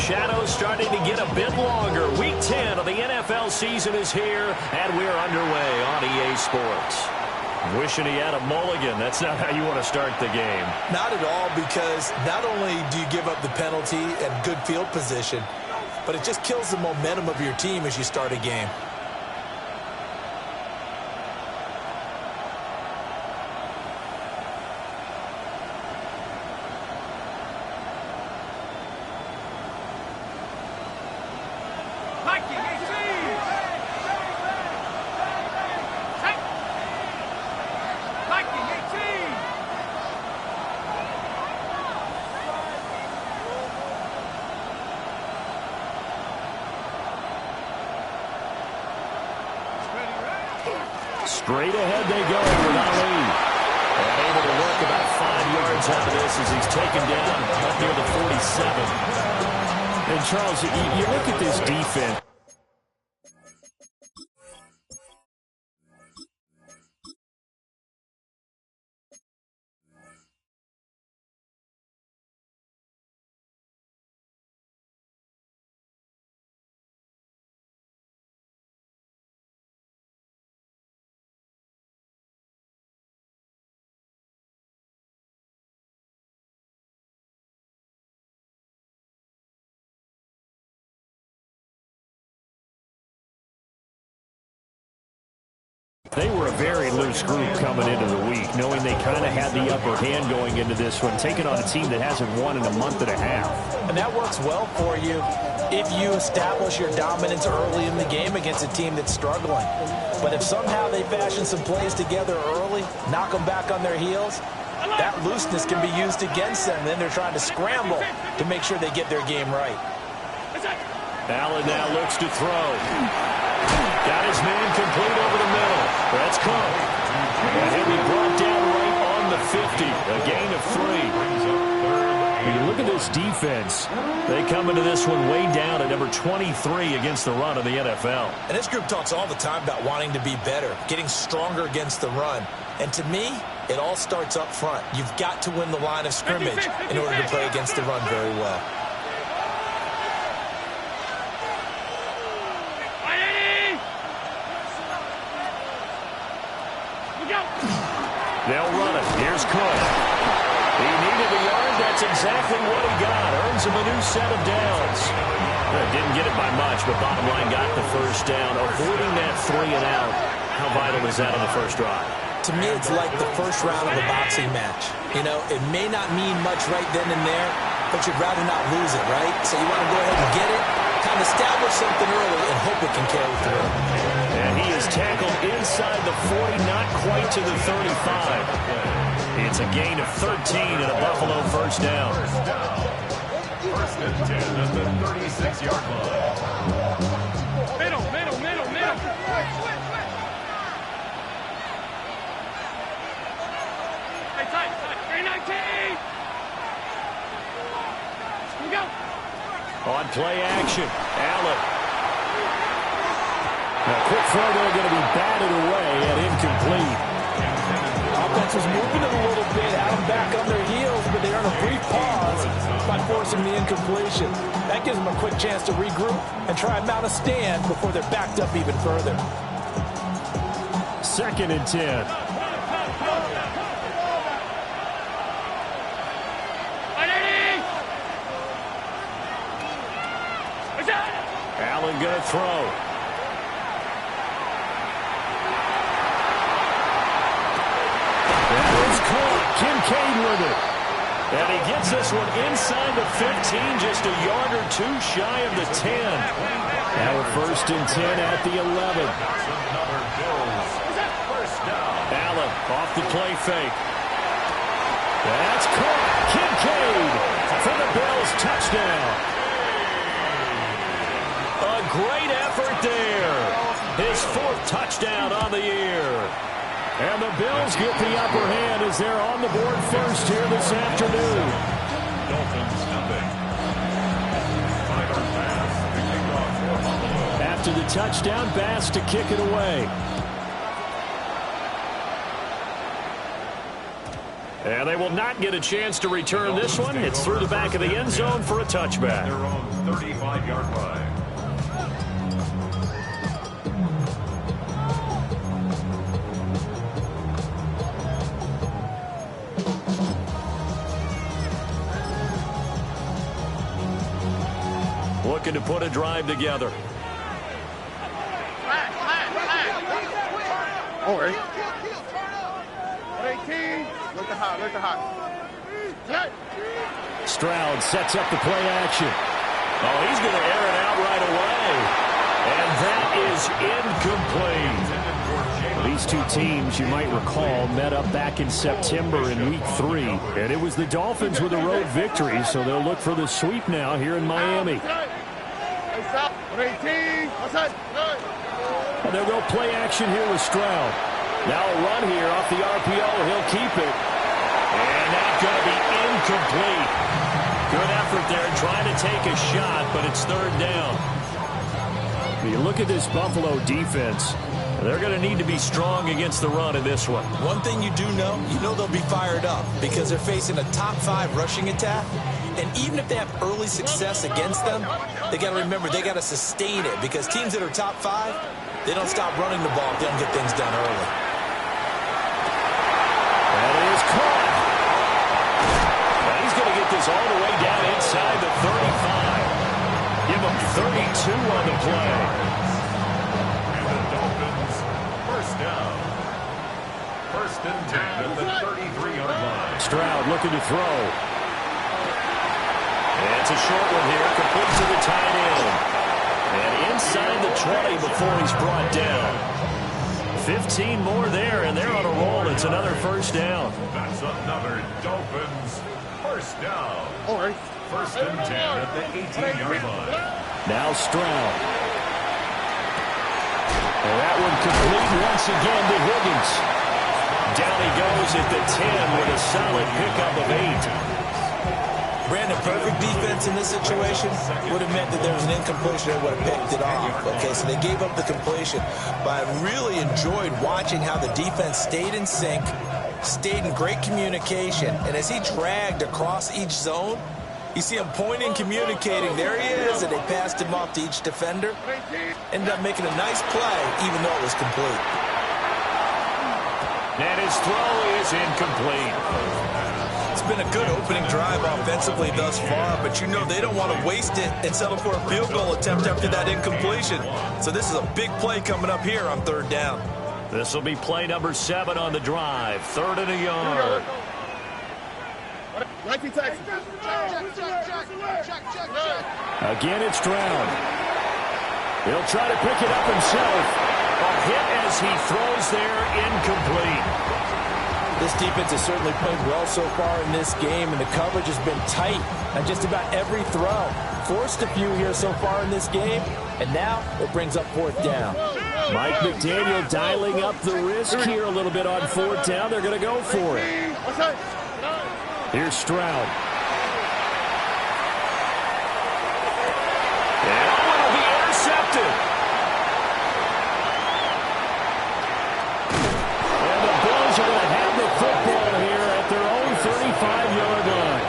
shadows starting to get a bit longer. Week 10 of the NFL season is here, and we're underway on EA Sports. Wishing he had a mulligan. That's not how you want to start the game. Not at all, because not only do you give up the penalty and good field position, but it just kills the momentum of your team as you start a game. Straight ahead they go with Ali. And able to work about 5 yards out of this as he's taken down up near the 47. And Charles, you look at this defense. They were a very loose group coming into the week, knowing they kind of had the upper hand going into this one, taking on a team that hasn't won in a month and a half. And that works well for you if you establish your dominance early in the game against a team that's struggling. But if somehow they fashion some plays together early, knock them back on their heels, that looseness can be used against them. Then they're trying to scramble to make sure they get their game right. Allen now looks to throw. Got his man complete over the middle. That's Cook. And he'll be brought down right on the 50. A gain of 3. When you look at this defense, they come into this one way down at number 23 against the run of the NFL. And this group talks all the time about wanting to be better, getting stronger against the run. And to me, it all starts up front. You've got to win the line of scrimmage in order to play against the run very well. They'll run it. Here's Cook. He needed a yard. That's exactly what he got. Earns him a new set of downs. Didn't get it by much, but bottom line got the first down. Avoiding that 3 and out. How vital is that on the first drive? To me, it's like the first round of a boxing match. You know, it may not mean much right then and there, but you'd rather not lose it, right? So you want to go ahead and get it, kind of establish something early, and hope it can carry through. And he is tackled inside the 40, not quite to the 35. It's a gain of 13 and a Buffalo first down. First and 10 at the 36-yard line. Middle. Hey, tight. 319. You go. On play action, Allen. Now, quick throw there going to be batted away and incomplete. Offense was moving it a little bit, had them back on their heels, but they earn a brief pause by forcing the incompletion. That gives them a quick chance to regroup and try and mount a stand before they're backed up even further. 2nd and 10. Allen going to throw. That is caught. Kincaid with it. And he gets this one inside the 15, just a yard or 2 shy of the 10. Now a 1st and 10 at the 11. Allen off the play fake. That's caught. Kincaid for the Bills. Touchdown. A great effort there. His 4th touchdown on the year. And the Bills get the upper hand as they're on the board first here this afternoon. Dolphins nothing. After the touchdown, Bass to kick it away. And they will not get a chance to return this one. It's through the back of the end zone for a touchback. Their own 35-yard line. Looking to put a drive together. All right. 18. Look at hot. Look at hot. Stroud sets up the play action. Oh, he's going to air it out right away. And that is incomplete. These two teams, you might recall, met up back in September in Week 3. And it was the Dolphins with a road victory, so they'll look for the sweep now here in Miami. And they'll go play action here with Stroud. Now a run here off the RPO. He'll keep it. And that's going to be incomplete. Good effort there trying to take a shot, but it's third down. When you look at this Buffalo defense, they're going to need to be strong against the run in this one. One thing you do know, they'll be fired up because they're facing a top 5 rushing attack. And even if they have early success against them, they got to remember they got to sustain it because teams that are top 5, they don't stop running the ball if they don't get things done early. That is caught. And he's going to get this all the way down inside the 35. Give him 32 on the play. And the Dolphins, first down. First and 10 at the 33-yard line. Stroud looking to throw. And it's a short one here, complete to the tight end. And inside the 20 before he's brought down. 15 more there, and they're on a roll. It's another first down. That's another Dolphins first down. All right. First and 10 at the 18-yard line. Now Stroud. And that one complete once again to Higgins. Down he goes at the 10 with a solid pickup of 8. Brandon, perfect defense in this situation would have meant that there was an incompletion and would have picked it off. Okay, so they gave up the completion. But I really enjoyed watching how the defense stayed in sync, stayed in great communication. And as he dragged across each zone, you see him pointing, communicating. There he is, and they passed him off to each defender. Ended up making a nice play, even though it was complete. And his throw is incomplete. It's been a good opening drive offensively thus far, but they don't want to waste it and settle for a field goal attempt after that incompletion. So this is a big play coming up here on third down. This will be play number 7 on the drive. 3rd and a yard. Again, it's Stroud. He'll try to pick it up himself. A hit as he throws there, incomplete. This defense has certainly played well so far in this game, and the coverage has been tight on just about every throw. Forced a few here so far in this game, and now it brings up 4th down. Mike McDaniel dialing up the risk here a little bit on 4th down. They're going to go for it. Here's Stroud. And it'll be intercepted. And the Bills are going to have the football here at their own 35-yard line.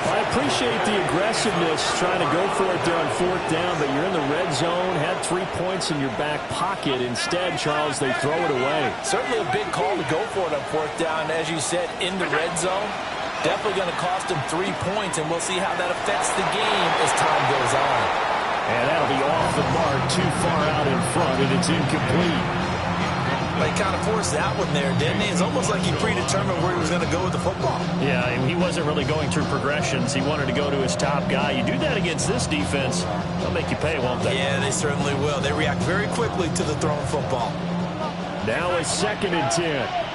I appreciate the aggressiveness trying to go for it there on 4th down, but you're in the red zone, had 3 points in your back pocket. Instead, Charles, they throw it away. Certainly a big call to go for it on 4th down, as you said, in the red zone. Definitely going to cost them 3 points, and we'll see how that affects the game as time goes on. And that'll be off the mark, too far out in front, and it's incomplete. But he kind of forced that one there, didn't he? It's almost like he predetermined where he was going to go with the football. Yeah, he wasn't really going through progressions. He wanted to go to his top guy. You do that against this defense, they'll make you pay, won't they? Yeah, they certainly will. They react very quickly to the thrown football. Now it's 2nd and 10.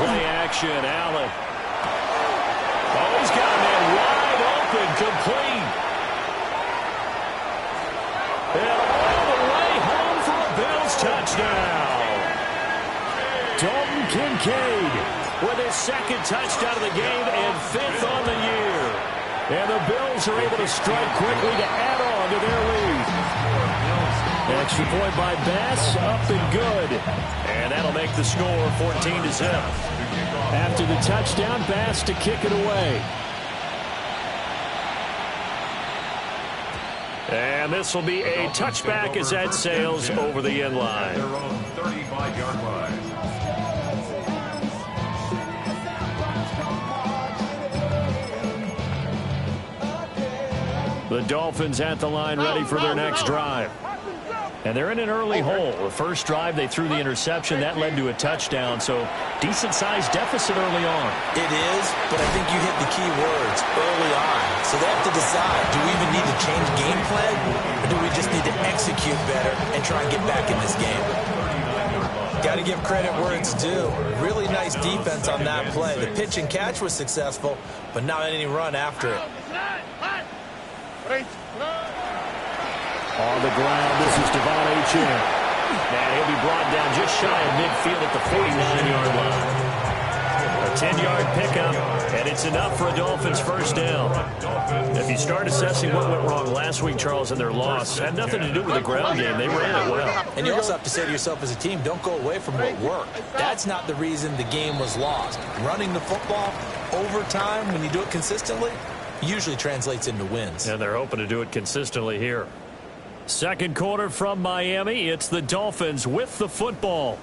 Play action, Allen. Oh, he's got a man wide open, complete. And all the way home for a Bills touchdown. Dalton Kincaid with his 2nd touchdown of the game and 5th on the year. And the Bills are able to strike quickly to add on to their lead. And Extra point by Bass, up and good. And that'll make the score 14-0. After the touchdown, Bass to kick it away. And this will be a touchback as that sails over the end line. Their own 35-yard line. The Dolphins at the line ready for their next drive. And they're in an early hole. The first drive, they threw the interception. That led to a touchdown, so decent-sized deficit early on. It is, but I think you hit the key words early on. So they have to decide, do we even need to change game plan, or do we just need to execute better and try and get back in this game? Got to give credit where it's due. Really nice defense on that play. The pitch and catch was successful, but not any run after it. On the ground, this is Devon Achane. And he'll be brought down just shy of midfield at the 49-yard line. A 10-yard pickup, and it's enough for a Dolphins first down. If you start assessing what went wrong last week, Charles, in their loss, had nothing to do with the ground game. They ran it well. And you also have to say to yourself as a team, don't go away from what worked. That's not the reason the game was lost. Running the football over time, when you do it consistently, usually translates into wins. And they're hoping to do it consistently here. Second quarter from Miami. It's the Dolphins with the football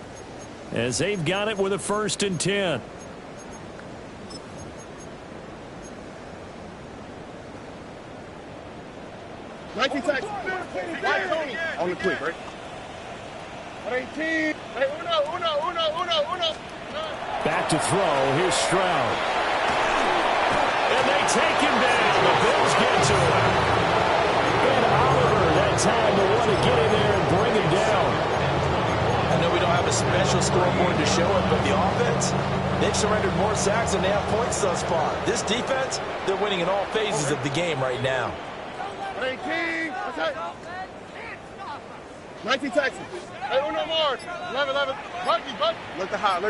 as they've got it with a 1st and 10. On the quick, right? 18. Uno. Back to throw. Here's Stroud. And they take him down. The Bills get to him. And Oliver that time to want to get in there and bring him down. I know we don't have a special scoreboard to show it, but the offense, they've surrendered more sacks than they have points thus far. This defense, they're winning in all phases of the game right now. 18. 19 Texas. Hey, uno more. 11. Bucky. Look the hot.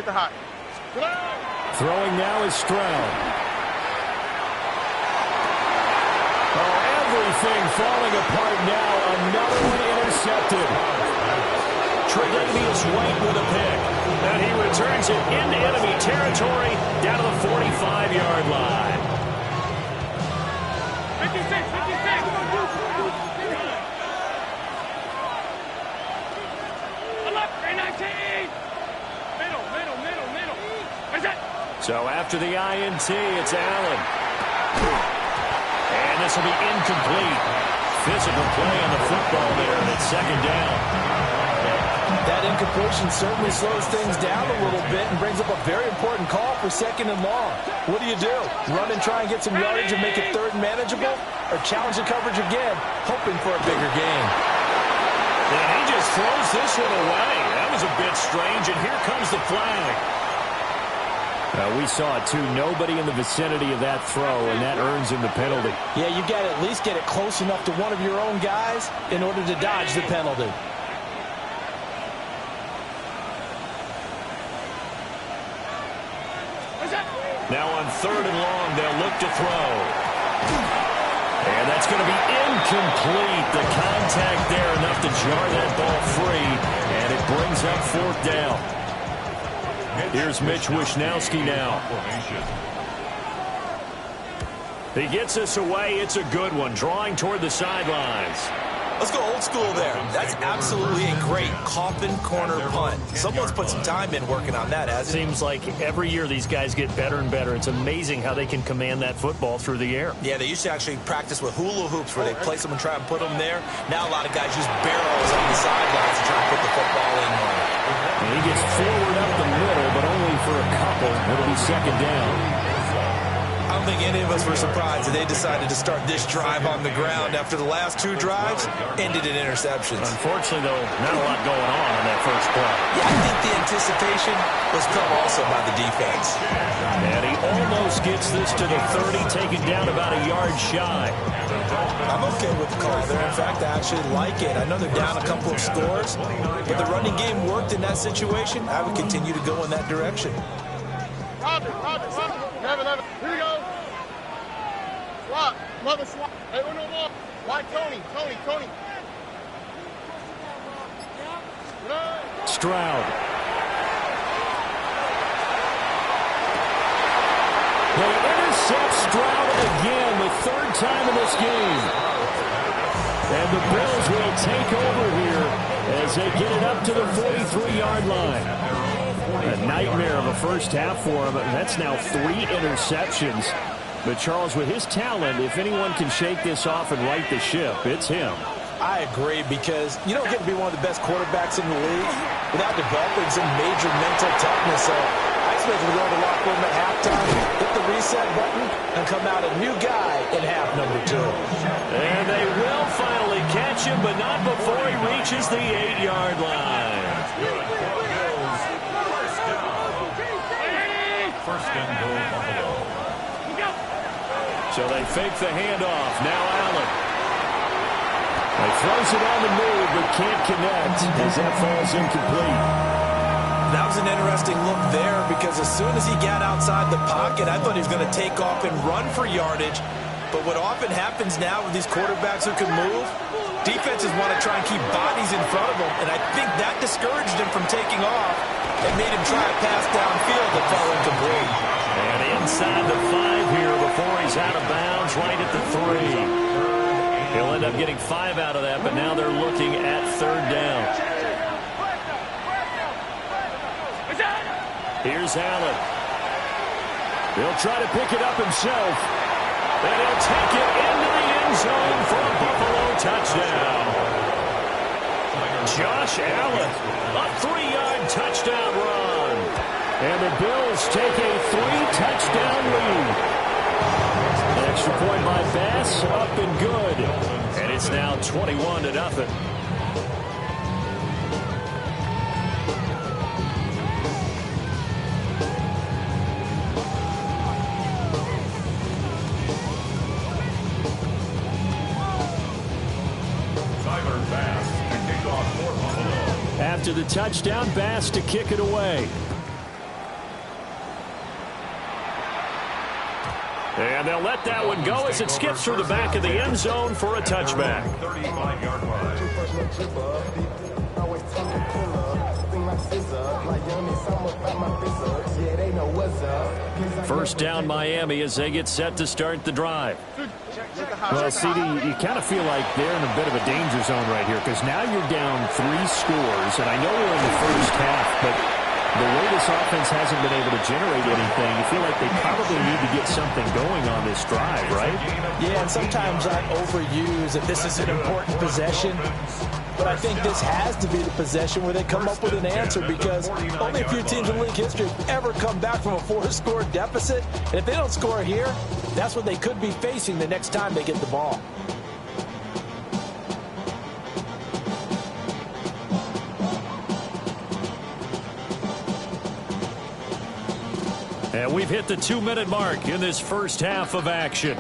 Throwing now is Stroud. Everything falling apart now. Another one intercepted. Tre'Davious White with a pick. And he returns it into enemy territory down to the 45-yard line. 56. So after the INT, it's Allen. And this will be incomplete. Physical play on the football there, and it's 2nd down. That incompletion certainly slows things down a little bit and brings up a very important call for 2nd and long. What do? Run and try and get some yardage and make it 3rd and manageable? Or challenge the coverage again, hoping for a bigger gain? And he just throws this one away. That was a bit strange, and here comes the flag. We saw it, too. Nobody in the vicinity of that throw, and that earns him the penalty. Yeah, you got to at least get it close enough to one of your own guys in order to dodge the penalty. Now on 3rd and long, they'll look to throw. And that's going to be incomplete. The contact there enough to jar that ball free, and it brings up 4th down. Here's Mitch Wishnowsky now. He gets us away. It's a good one. Drawing toward the sidelines. Let's go old school there. That's absolutely a great coffin corner punt. Someone's put some time in working on that, hasn't it? Seems like every year these guys get better and better. It's amazing how they can command that football through the air. Yeah, they used to actually practice with hula hoops where they place them and try and put them there. Now a lot of guys use barrels on the sidelines to try and put the football in there. And he gets forward up the middle, but only for a couple. It'll be 2nd down. I don't think any of us were surprised that they decided to start this drive on the ground after the last 2 drives ended in interceptions. Unfortunately, though, not a lot going on that first play. Yeah, I think the anticipation was felt also by the defense. And he almost gets this to the 30, taken down about a yard shy. I'm okay with the call there. In fact, I actually like it. I know they're down a couple of scores, but the running game worked in that situation. I would continue to go in that direction. Robin. 11. Here we go. Swap. Mother swap. Hey, uno more. Why Tony? Stroud. They intercept Stroud again, the third time in this game. And the Bills will take over here as they get it up to the 43-yard line. A nightmare of a first half for him. That's now 3 interceptions. But, Charles, with his talent, if anyone can shake this off and right the ship, it's him. I agree, because you don't get to be one of the best quarterbacks in the league without developing some major mental toughness. So I expect him to go to the locker room at halftime, hit the reset button, and come out a new guy in half number 2. And they will finally catch him, but not before he reaches the 8-yard line. First and goal, Buffalo. So they fake the handoff. Now Allen. He throws it on the move, but can't connect as that falls incomplete. That was an interesting look there, because as soon as he got outside the pocket, I thought he was going to take off and run for yardage. But what often happens now with these quarterbacks who can move, defenses want to try and keep bodies in front of them, and I think that discouraged him from taking off and made him try a pass downfield that fell incomplete. And inside the 5 here before he's out of bounds, right at the 3. He'll end up getting 5 out of that, but now they're looking at 3rd down. Here's Allen. He'll try to pick it up himself. And he'll take it into the end zone for a Buffalo touchdown. Josh Allen, a 3-yard touchdown run. And the Bills take a 3-touchdown lead. An extra point by Bass, up and good. And it's now 21-0. After the touchdown, Bass to kick it away. And they'll let that one go as it skips through the back of the end zone for a touchback. 35-yard line. First down Miami as they get set to start the drive. Well, CD, you kind of feel like they're in a bit of a danger zone right here, because now you're down 3 scores, and I know we're in the first half, but the way this offense hasn't been able to generate anything, you feel like they probably need to get something going on this drive, right? Yeah, and sometimes I overuse that this is an important possession. But I think this has to be the possession where they come up with an answer, because only a few teams in league history have ever come back from a 4-score deficit. And if they don't score here, that's what they could be facing the next time they get the ball. And we've hit the 2-minute mark in this first half of action.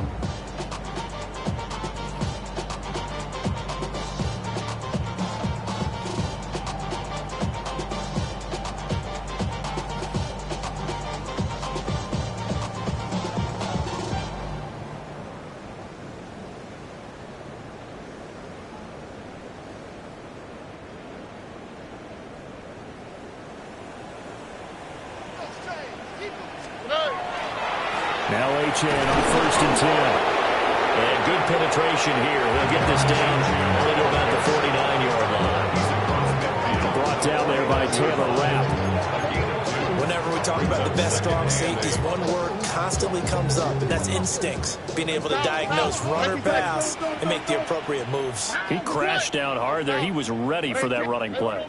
Now H.N. on 1st and 10. And good penetration here. They'll get this down only to about the 49-yard line. Brought down there by Taylor Rapp. Whenever we talk about the best strong safeties, one word constantly comes up, and that's instincts. Being able to diagnose run or pass and make the appropriate moves. He crashed down hard there. He was ready for that running play.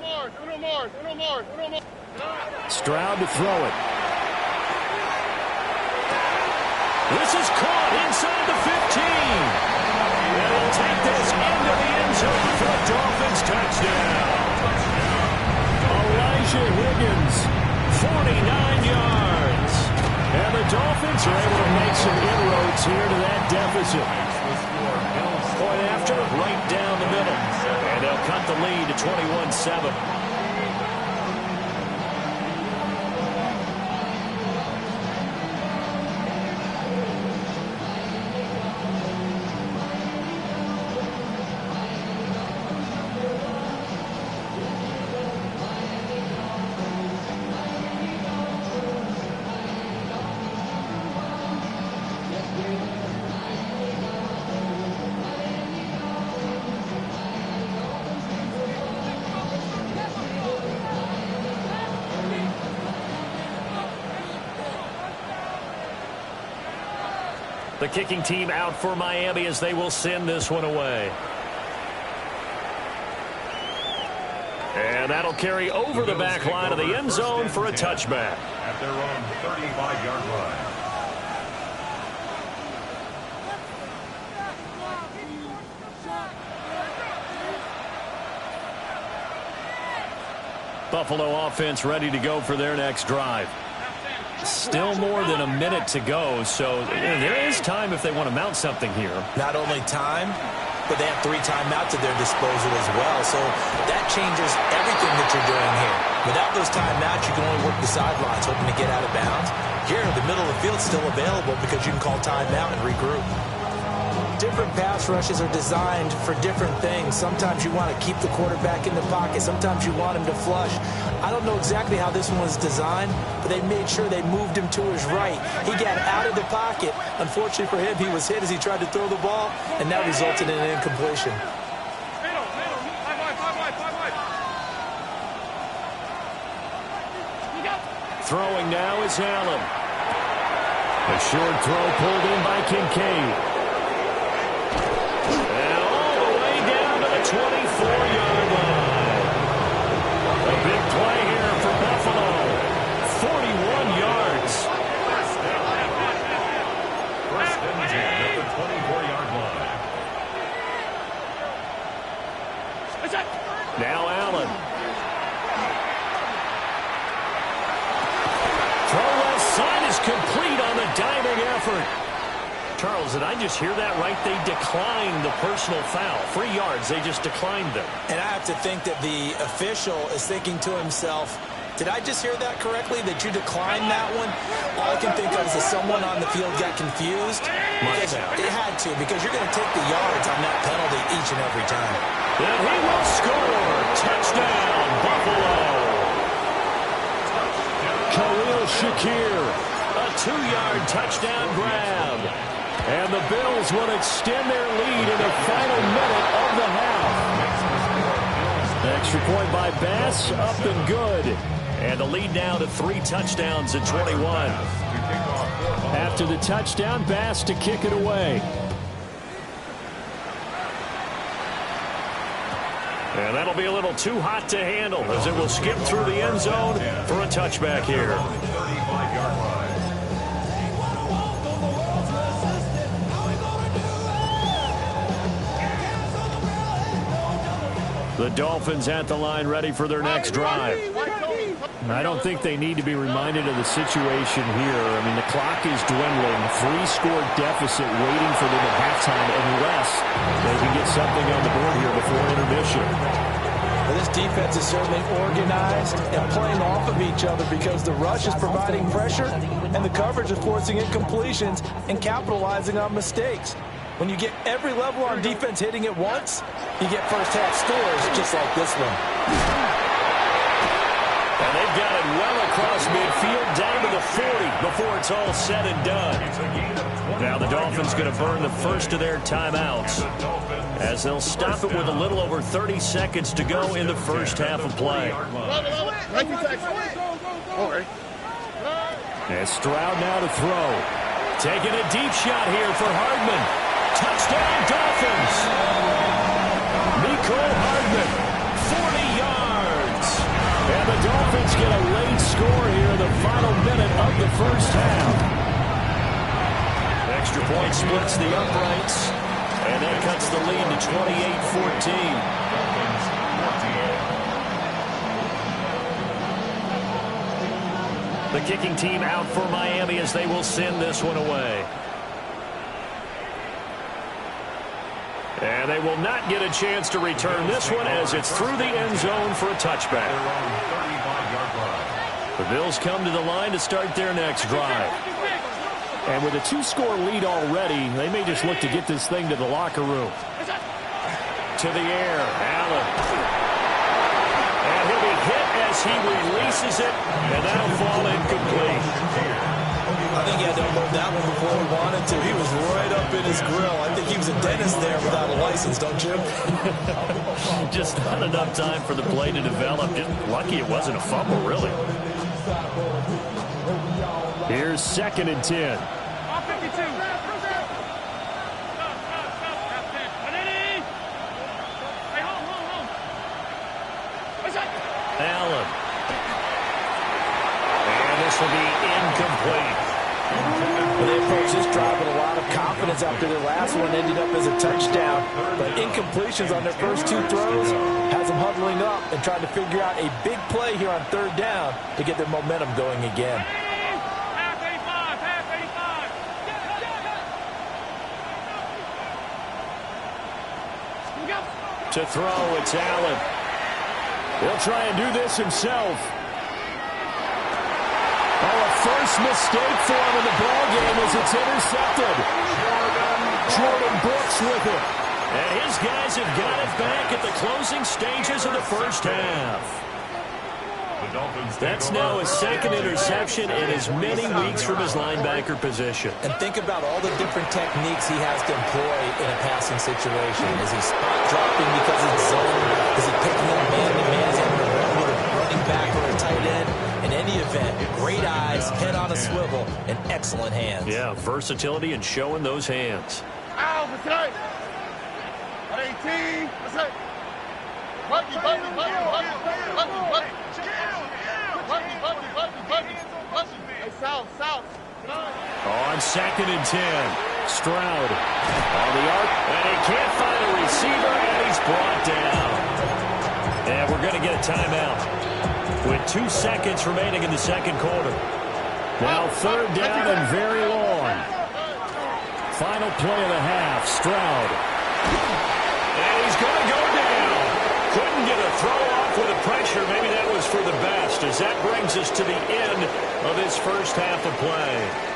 Stroud to throw it. This is caught inside the 15. And he'll take this into the end zone for a Dolphins touchdown. Elijah Higgins, 49 yards. And the Dolphins are able to make some inroads here to that deficit. Point after, right down the middle. And they'll cut the lead to 21-7. The kicking team out for Miami as they will send this one away. And that'll carry over the back line of the end zone for a touchback. At their own 35-yard line. Buffalo offense ready to go for their next drive. Still more than a minute to go, so there is time if they want to mount something here. Not only time, but they have 3 timeouts at their disposal as well, so that changes everything that you're doing here. Without those timeouts, you can only work the sidelines, hoping to get out of bounds. Here, the middle of the field is still available because you can call timeout and regroup. Different pass rushes are designed for different things. Sometimes you want to keep the quarterback in the pocket. Sometimes you want him to flush. I don't know exactly how this one was designed, but they made sure they moved him to his right. He got out of the pocket. Unfortunately for him, he was hit as he tried to throw the ball, and that resulted in an incompletion. Throwing now is Allen. A short throw pulled in by Kincaid. And all the way down to the 24-yard line. A big play here for Buffalo. 41 yards. First and 10 at the 24-yard line. Now Allen. Throw left side is complete on the diving effort. Charles, did I just hear that right? They declined the personal foul. 3 yards, they just declined them. And I have to think that the official is thinking to himself, did I just hear that correctly, that you declined that one? All I can think of is that someone on the field got confused. It had to, because you're going to take the yards on that penalty each and every time. And he will score. Touchdown, Buffalo. Khalil Shakir, a 2-yard touchdown grab. And the Bills will extend their lead in the final minute of the half. Extra point by Bass, up and good. And the lead now to 3 touchdowns at 21. After the touchdown, Bass to kick it away. And that'll be a little too hot to handle as it will skip through the end zone for a touchback here. 35-yard line. The Dolphins at the line ready for their next drive. I don't think they need to be reminded of the situation here. I mean, the clock is dwindling. 3-score deficit waiting for them at halftime unless they can get something on the board here before intermission. Well, this defense is certainly organized and playing off of each other because the rush is providing pressure and the coverage is forcing incompletions and capitalizing on mistakes. When you get every level on defense hitting at once, you get first-half scores just like this one. And they've got it well across midfield down to the 40 before it's all said and done. Now the Dolphins going to burn the first of their timeouts as they'll stop it with a little over 30 seconds to go in the first half of play. And Stroud now to throw. Taking a deep shot here for Hardman. Touchdown Dolphins. Mecole Hardman, 40 yards. And the Dolphins get a late score here in the final minute of the first half. Extra point splits the uprights. And that cuts the lead to 28-14. The kicking team out for Miami as they will send this one away. And they will not get a chance to return this one as it's through the end zone for a touchback. The Bills come to the line to start their next drive. And with a 2-score lead already, they may just look to get this thing to the locker room. To the air, Allen. And he'll be hit as he releases it, and that'll fall incomplete. I think he had to unload that one before he wanted to. He was right up in his grill. I think he was a dentist there without a license, don't you? Just not enough time for the play to develop. Just lucky it wasn't a fumble, really. Here's 2nd and 10. approached this drive with a lot of confidence after their last one ended up as a touchdown. But incompletions on their first two throws has them huddling up and trying to figure out a big play here on third down to get their momentum going again. To throw, it's Allen. He'll try and do this himself. Oh, a first mistake for him in the ballgame as it's intercepted. Jordan Brooks with it. And his guys have got it back at the closing stages of the first half. That's now his second interception in as many weeks from his linebacker position. And think about all the different techniques he has to employ in a passing situation. Is he spot dropping because it's zone? Is he picking up man-to-man? Is he having to run with a running back or a tight end? In any event, great eyes, head on a swivel, and excellent hands. Yeah, versatility and showing those hands. Ow, that's right. At 18, that's it. Bucky. Hey, South. On 2nd and 10, Stroud on the arc, and he can't find a receiver, and he's brought down. And we're going to get a timeout with 2 seconds remaining in the second quarter. Now third down and very long. Final play of the half, Stroud. And he's going to go down. Couldn't get a throw off with the pressure. Maybe that was for the best, as that brings us to the end of this first half of play.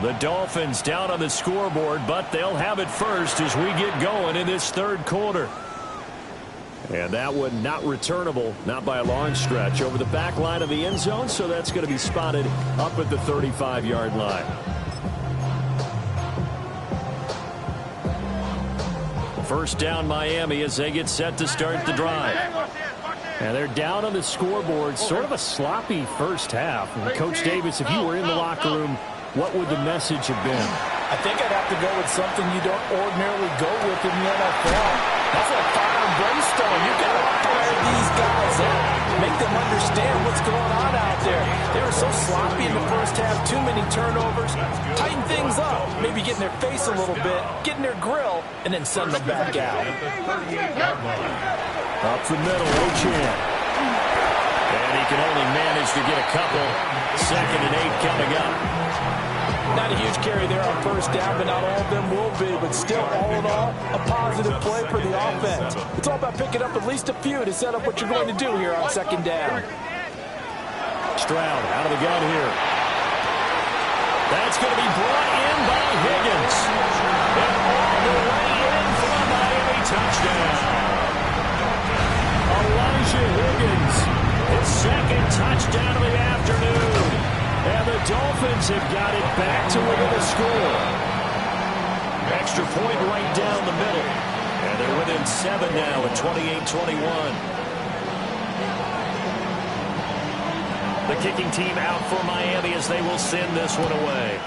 The Dolphins down on the scoreboard, but they'll have it first as we get going in this third quarter. And that one not returnable, not by a long stretch, over the back line of the end zone, so that's going to be spotted up at the 35-yard line. First down Miami as they get set to start the drive. And they're down on the scoreboard, sort of a sloppy first half. And Coach Davis, if you were in the locker room, what would the message have been? I think I'd have to go with something you don't ordinarily go with in the NFL. That's like fire and brimstone. You've got to fire these guys up, make them understand what's going on out there. They were so sloppy in the first half, too many turnovers. Tighten things up, maybe get in their face a little bit, get in their grill, and then send them back out. Up the middle, Ochan. And he can only manage to get a couple. 2nd and 8 coming up. Not a huge carry there on first down, but not all of them will be. But still, all in all, a positive play for the offense. It's all about picking up at least a few to set up what you're going to do here on second down. Stroud out of the gun here. That's going to be brought in by Higgins. And all the way in for a Miami touchdown. Elijah Higgins, his second touchdown of the afternoon. And the Dolphins have got it back to within a score. Extra point right down the middle. And they're within 7 now at 28-21. The kicking team out for Miami as they will send this one away.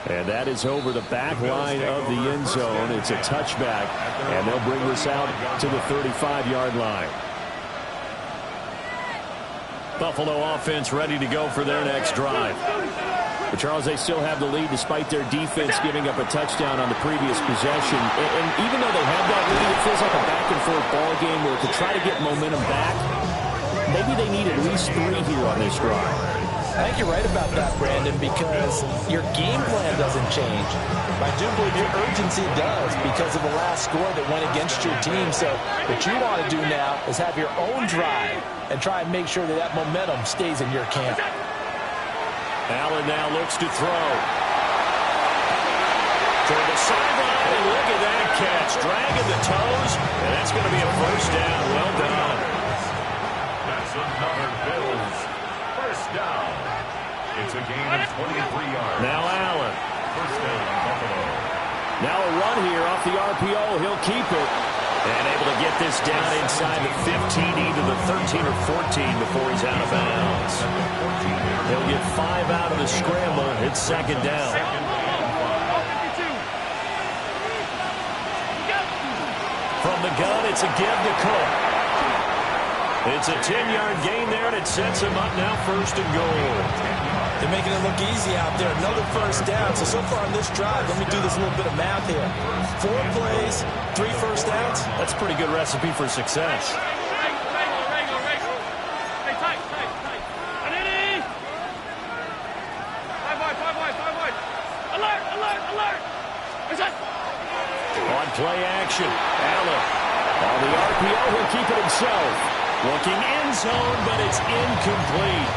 And that is over the back line of the end zone. It's a touchback. And they'll bring this out to the 35-yard line. Buffalo offense ready to go for their next drive. But Charles, they still have the lead despite their defense giving up a touchdown on the previous possession. And even though they have that lead, it feels like a back-and-forth ball game where to try to get momentum back, maybe they need at least 3 here on this drive. I think you're right about that, Brandon, because your game plan doesn't change. I do believe your urgency does because of the last score that went against your team. So what you want to do now is have your own drive and try and make sure that that momentum stays in your camp. Allen now looks to throw. Toward the sideline, and look at that catch. Dragging the toes, and that's going to be a first down. Well done. That's another Bills first down. It's a gain of 23 yards. Now Allen. First down, Buffalo. Now a run here off the RPO. He'll keep it. And able to get this down inside the 15, either the 13 or 14 before he's out of bounds. He'll get 5 out of the scramble. It's second down. From the gun, it's a give to Cook. It's a 10-yard gain there, and it sets him up now first and goal. They're making it look easy out there. Another first down. So far on this drive, let me do this little bit of math here. 4 plays, 3 first downs. That's a pretty good recipe for success. On play action, Allen. On the RPO, he'll keep it himself. Looking end zone, but it's incomplete.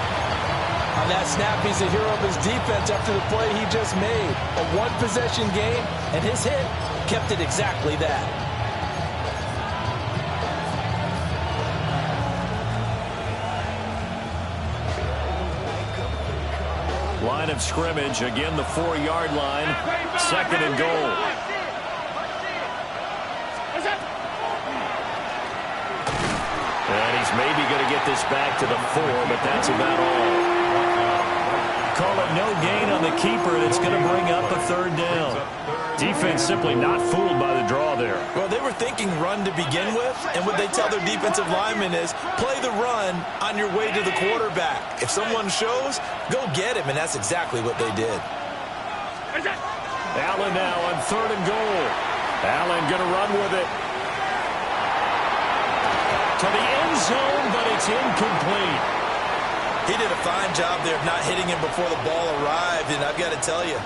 On that snap, he's a hero of his defense after the play he just made. A one-possession game, and his hit kept it exactly that. Line of scrimmage, again the 4-yard line. Second and goal. And he's maybe going to get this back to the 4, but that's about all. Call it no gain on the keeper, and it's going to bring up a third down. Defense simply not fooled by the draw there. Well, they were thinking run to begin with, and what they tell their defensive linemen is play the run on your way to the quarterback. If someone shows, go get him, and that's exactly what they did. Allen now on third and goal. Allen going to run with it. To the end zone, but it's incomplete. He did a fine job there of not hitting him before the ball arrived, and I've got to tell you,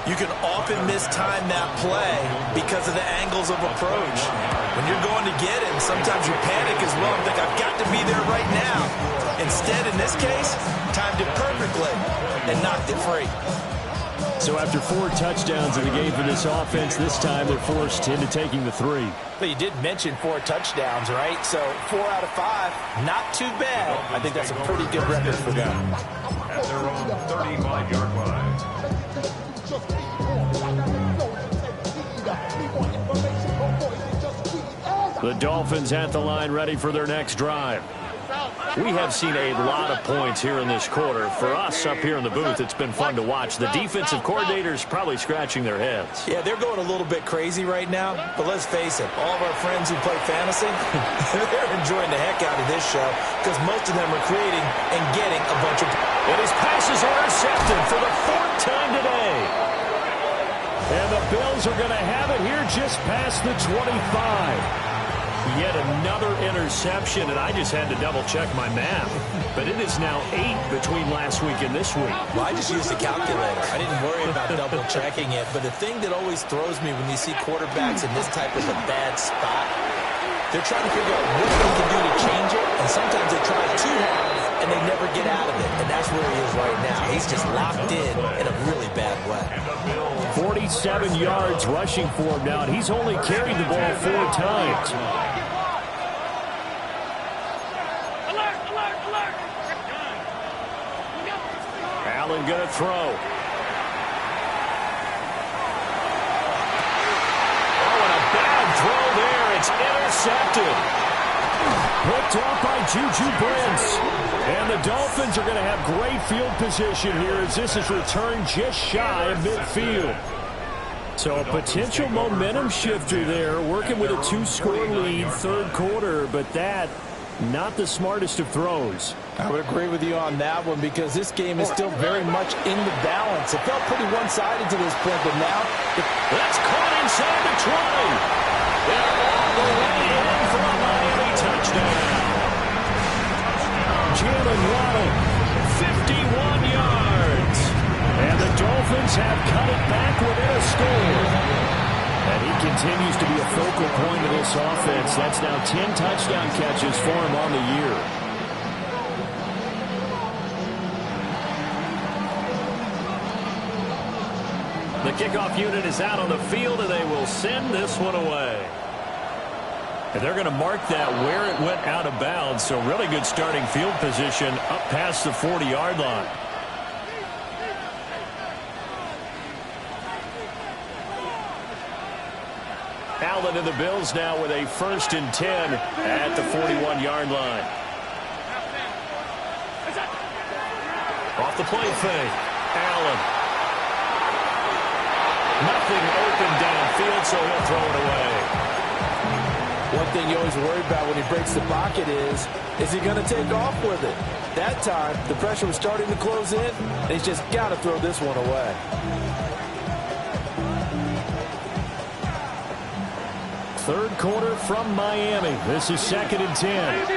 you can often mistime that play because of the angles of approach. When you're going to get him, sometimes you panic as well and think, I've got to be there right now. Instead, in this case, timed it perfectly and knocked it free. So after 4 touchdowns in the game for this offense, this time they're forced into taking the 3. But you did mention 4 touchdowns, right? So 4 out of 5, not too bad. I think that's a pretty good record for them. At their own 35-yard line. The Dolphins at the line ready for their next drive. We have seen a lot of points here in this quarter. For us up here in the booth, it's been fun to watch. The defensive coordinators probably scratching their heads. Yeah, they're going a little bit crazy right now. But let's face it, all of our friends who play fantasy, they're enjoying the heck out of this show because most of them are creating and getting a bunch of... And his passes are intercepted for the 4th time today. And the Bills are going to have it here just past the 25. Yet another interception, and I just had to double-check my math. But it is now 8 between last week and this week. Well, I just used a calculator. I didn't worry about double-checking it. But the thing that always throws me when you see quarterbacks in this type of a bad spot, they're trying to figure out what they can do to change it. And sometimes they try too hard, and they never get out of it. And that's where he is right now. He's just locked in a really bad way. 47 yards rushing for him now, and he's only carried the ball 4 times. Allen going to throw. Oh, and a bad throw there. It's intercepted. Picked off by Juju Brents. And the Dolphins are going to have great field position here as this is returned just shy of midfield. So a potential momentum shifter there, working with a 2-score lead, third quarter, but that, not the smartest of throws. I would agree with you on that one because this game is still very much in the balance. It felt pretty one-sided to this point, but now... That's caught inside the 20. They're all the way in for a Miami touchdown. Jalen Waddle, 51 yards. continues to be a focal point of this offense. That's now 10 touchdown catches for him on the year. The kickoff unit is out on the field, and they will send this one away. And they're going to mark that where it went out of bounds, so really good starting field position up past the 40-yard line. Allen and the Bills now with a 1st and 10 at the 41-yard line. Off the play fake. Allen. Nothing open downfield, so he'll throw it away. One thing you always worry about when he breaks the pocket is he going to take off with it? That time, the pressure was starting to close in, and he's just got to throw this one away. Third quarter from Miami. This is 2nd and 10.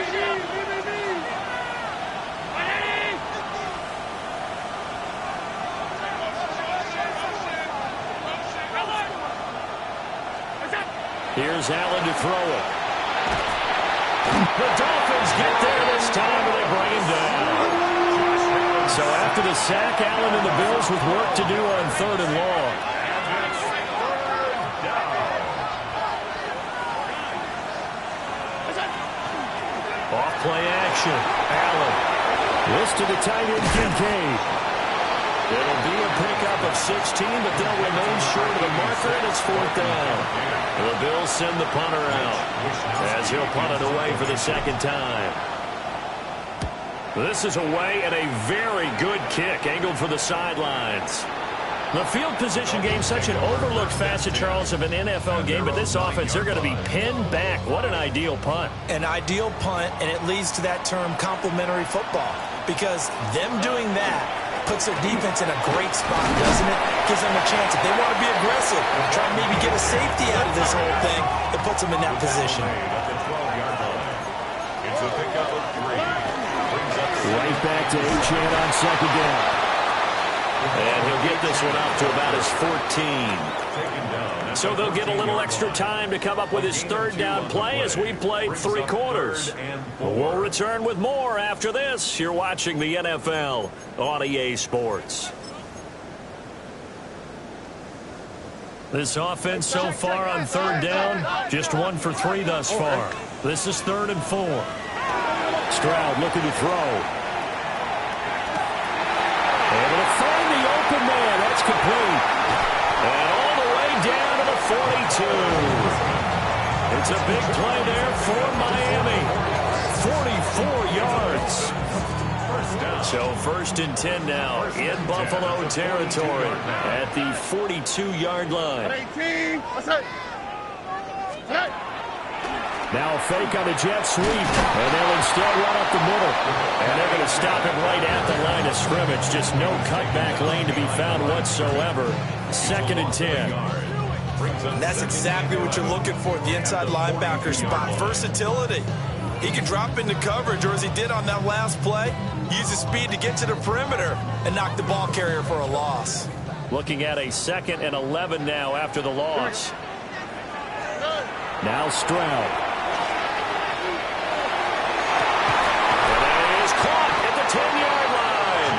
Here's Allen to throw it. The Dolphins get there this time, and they bring him down. So after the sack, Allen and the Bills with work to do on 3rd and long. Off play action. Allen. This to the tight end, Kincaid. It'll be a pickup of 16, but they'll remain short of the marker, and it's 4th down. The Bills send the punter out as he'll punt it away for the 2nd time. This is away, and a very good kick angled for the sidelines. The field position game, such an overlooked facet, Charles, of an NFL game, but this offense, they're going to be pinned back. What an ideal punt. An ideal punt, and it leads to that term complementary football, because them doing that puts their defense in a great spot, doesn't it? Gives them a chance. If they want to be aggressive, try to maybe get a safety out of this whole thing, it puts them in that position. Right back to Achane on 2nd down. And he'll get this one up to about his 14. So they'll get a little extra time to come up with his 3rd down play as we played 3 quarters. We'll return with more after this. You're watching the NFL on EA Sports. This offense so far on 3rd down, just 1 for 3 thus far. This is 3rd and 4. Stroud looking to throw. Able to find the open man. That's complete. And all the way down to the 42. It's a big play there for Miami. 44 yards. So 1st and 10 now in Buffalo territory at the 42-yard line. 18. What's that? Now a fake on a jet sweep, and they'll instead run up the middle. And they're going to stop it right at the line of scrimmage. Just no cutback lane to be found whatsoever. 2nd and 10. And that's exactly what you're looking for at the inside linebacker spot. Versatility. He can drop into coverage, or as he did on that last play, use his speed to get to the perimeter and knock the ball carrier for a loss. Looking at a 2nd and 11 now after the loss. Now Stroud. At the 10-yard line.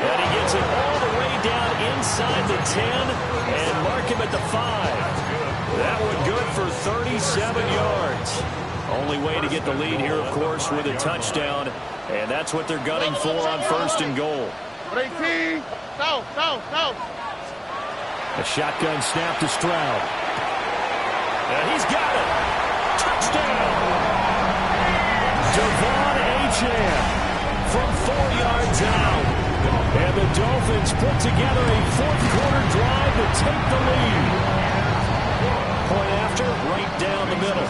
And he gets it all the way down inside the 10 and mark him at the 5. That one good for 37 yards. Only way to get the lead here, of course, with a touchdown. And that's what they're gunning for on 1st and goal. 18. No. A shotgun snap to Stroud. And he's got it. Touchdown. Devon Achane from 4 yards out. And the Dolphins put together a 4th quarter drive to take the lead. Point after, right down the middle.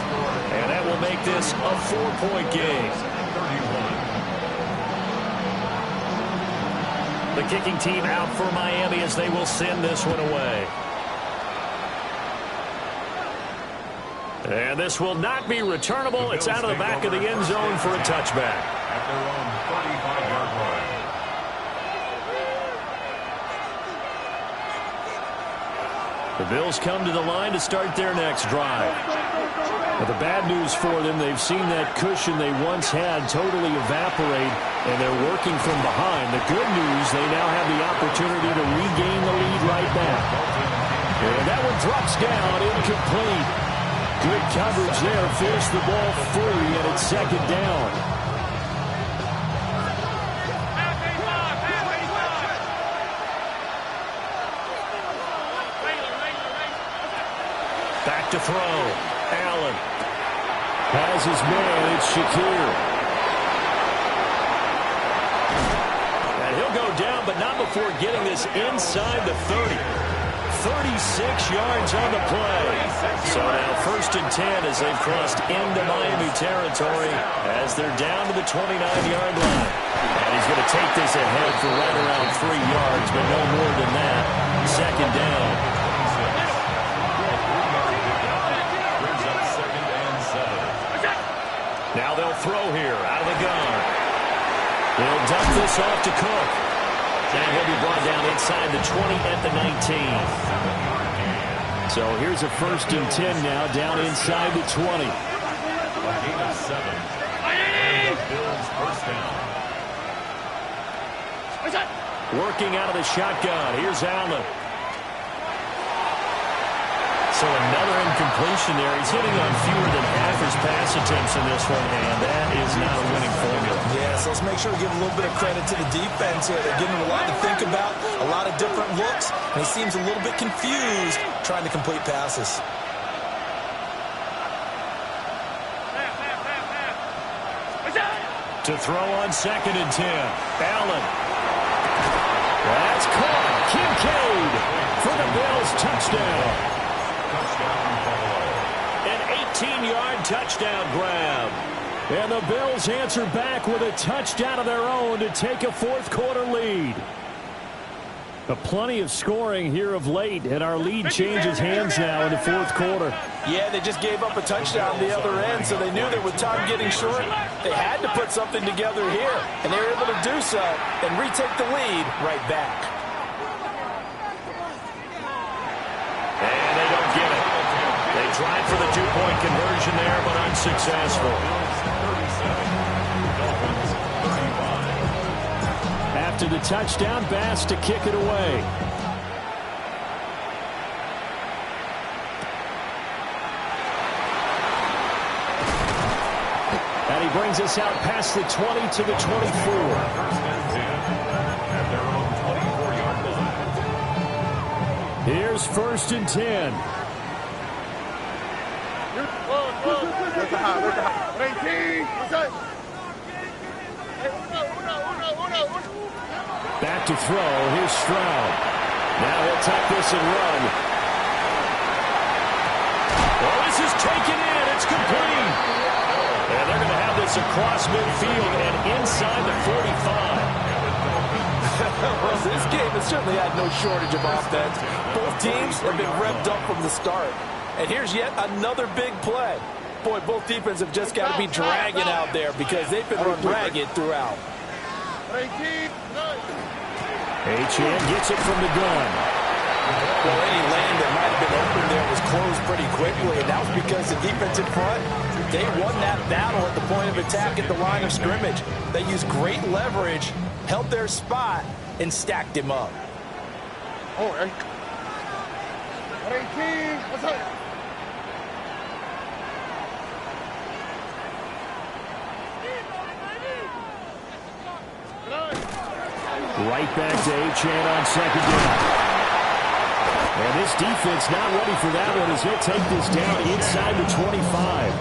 And that will make this a 4-point game. The kicking team out for Miami as they will send this one away. And this will not be returnable. It's out of the back of the end zone for a touchback. At their own 35-yard line. The Bills come to the line to start their next drive. But the bad news for them, they've seen that cushion they once had totally evaporate, and they're working from behind. The good news, they now have the opportunity to regain the lead right back. And that one drops down, incomplete. Good coverage there, forced the ball free, and it's second down. Back to throw. Allen has his man. It's Shakir. And he'll go down, but not before getting this inside the 30. 36 yards on the play. So now 1st and 10 as they've crossed into Miami territory as they're down to the 29-yard line. And he's going to take this ahead for right around 3 yards, but no more than that. Second down. Now they'll throw here out of the gun. They'll dump this off to Cook. And he'll be brought down inside the 20 at the 19. So here's a 1st and 10 now, down inside the 20. A gain of 7. Bills first down. Working out of the shotgun. Here's Allen. So another incompletion there. He's hitting on fewer than half his pass attempts in this one, and that is not a winning formula. Yeah, so let's make sure we give a little bit of credit to the defense here. They're giving him a lot to think about, a lot of different looks, and he seems a little bit confused trying to complete passes. To throw on 2nd and 10. Allen. That's caught. Kincaid for the Bills touchdown. An 18-yard touchdown grab. And the Bills answer back with a touchdown of their own to take a 4th quarter lead. Plenty of scoring here of late, and our lead changes hands now in the 4th quarter. Yeah, they just gave up a touchdown the other end, so they knew that with time getting short, they had to put something together here, and they were able to do so and retake the lead right back. And they don't get it. They tried for the 2-point conversion there, but unsuccessful. After the touchdown, Bass to kick it away. And he brings us out past the 20 to the 24. At their own 24-yard line. Here's 1st and 10. Where's the high? 18. What's that? Back to throw. Here's Stroud. Now he'll tuck this and run. Well, this is taken in. It's complete. And they're going to have this across midfield and inside the 45. Well, this game has certainly had no shortage of offense. Both teams have been revved up from the start. And here's yet another big play. Boy, both defenses have just got to be dragging out there because they've been run ragged throughout. Achane gets it from the gun. Well, any lane that might have been open there was closed pretty quickly, and that was because the defense in front, they won that battle at the point of attack at the line of scrimmage. They used great leverage, held their spot, and stacked him up. Oh, 18. What's up? Right back to Achane on 2nd down. And this defense not ready for that one as he'll take this down inside the 25.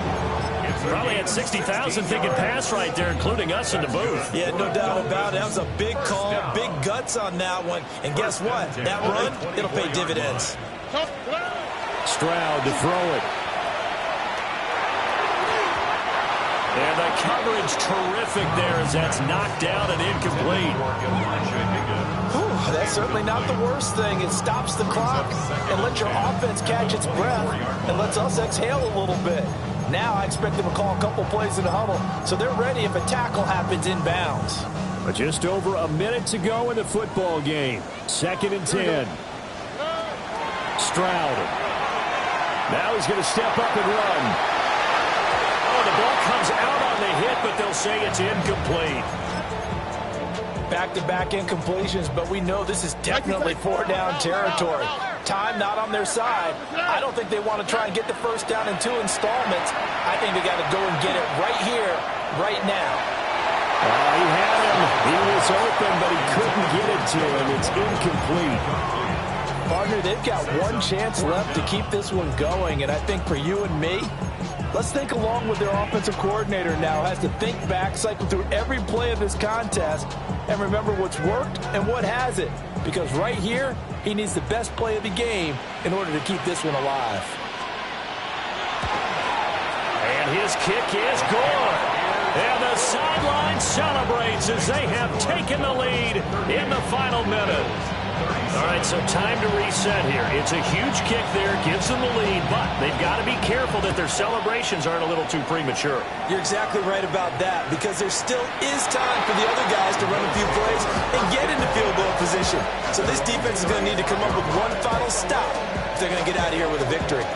Probably had 60,000 thinking pass right there, including us in the booth. Yeah, no doubt about it. That was a big call, big guts on that one. And guess what? That run, it'll pay dividends. Stroud to throw it. And the coverage terrific there as that's knocked down and incomplete. Whew, that's certainly not the worst thing. It stops the clock and lets your offense catch its breath and lets us exhale a little bit. Now I expect them to call a couple plays in the huddle so they're ready if a tackle happens inbounds. But just over a minute to go in the football game. 2nd and 10. Stroud. Now he's going to step up and run. Oh, the ball comes out on the hit, but they'll say it's incomplete. Back-to-back incompletions, but we know this is definitely four-down territory. Time not on their side. I don't think they want to try and get the first down in 2 installments. I think they got to go and get it right here, right now. He had him. He was open, but he couldn't get it to him. It's incomplete. Partner, they've got one chance left to keep this one going, and I think for you and me, let's think along with their offensive coordinator now. Has to think back, cycle through every play of this contest, and remember what's worked and what hasn't. Because right here, he needs the best play of the game in order to keep this one alive. And his kick is good. And the sideline celebrates as they have taken the lead in the final minute. All right, so time to reset here. It's a huge kick there, gives them the lead, but they've got to be careful that their celebrations aren't a little too premature. You're exactly right about that, because there still is time for the other guys to run a few plays and get into field goal position. So this defense is going to need to come up with one final stop if they're going to get out of here with a victory.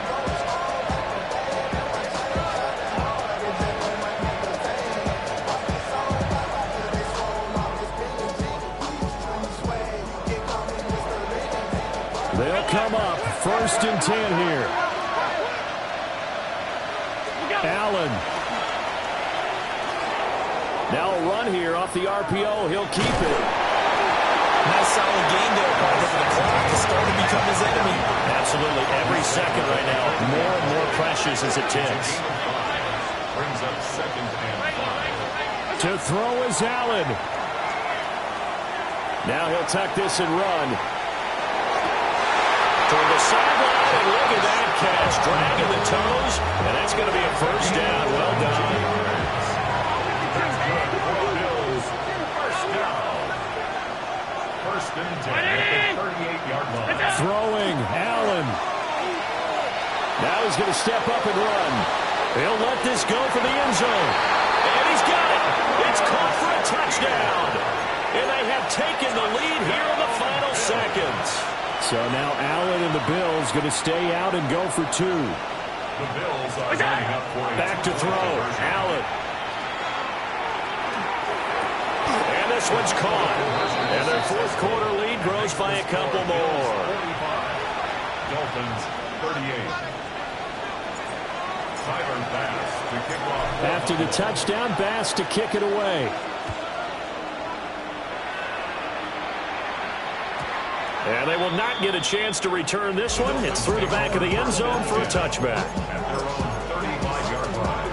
They'll come up 1st and 10 here. Allen. Now a run here off the RPO. He'll keep it. Nice solid gain there, partner, for the clock is starting to become his enemy. Absolutely. Every second right now, more and more precious as it ticks. Brings up 2nd and 5. To throw is Allen. Now he'll tuck this and run. Toward the sideline, and look at that catch. Dragging the toes, and that's going to be a first down. Well done. That's good for the Bills. First down. 1st and 10 at the 38-yard line. Throwing, Allen. Now he's going to step up and run. He'll let this go for the end zone. And he's got it. It's caught for a touchdown. And they have taken the lead here in the final seconds. So now Allen and the Bills going to stay out and go for 2. The Bills are lining up for a Back to throw. Allen. And this one's caught. And their 4th quarter lead grows by a couple more. 45. Dolphins 38. Tyler Bass to kick off. After the touchdown, Bass to kick it away. And they will not get a chance to return this one. It's through the back of the end zone for a touchback. At their own 35-yard line.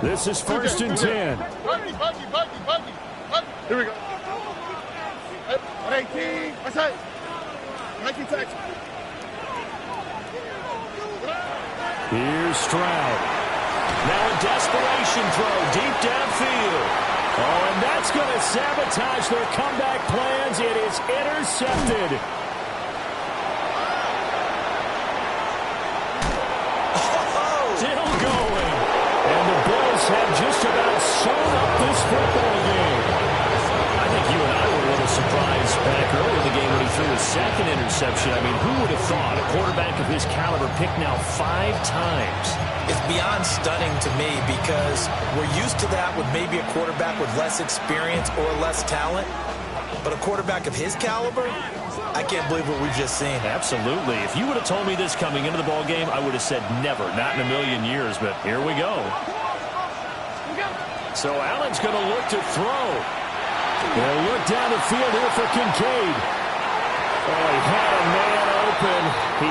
This is 1st and 10. Buggy. Here we go. 118. What's that? 19 touch. Here's Stroud. Now a desperation throw deep downfield. Oh, and that's going to sabotage their comeback plans. It is intercepted. Still going. And the Bills have just about sewn up this football game. I think you and I were a little surprised back early in the game when he threw his 2nd interception. I mean, who would have thought a quarterback of his caliber picked now 5 times? It's beyond stunning to me because we're used to that with maybe a quarterback with less experience or less talent. But a quarterback of his caliber, I can't believe what we've just seen. Absolutely. If you would have told me this coming into the ball game, I would have said never, not in a million years. But here we go. So Allen's going to look to throw. They'll look down the field here for Kincaid. Oh, he had a man open. He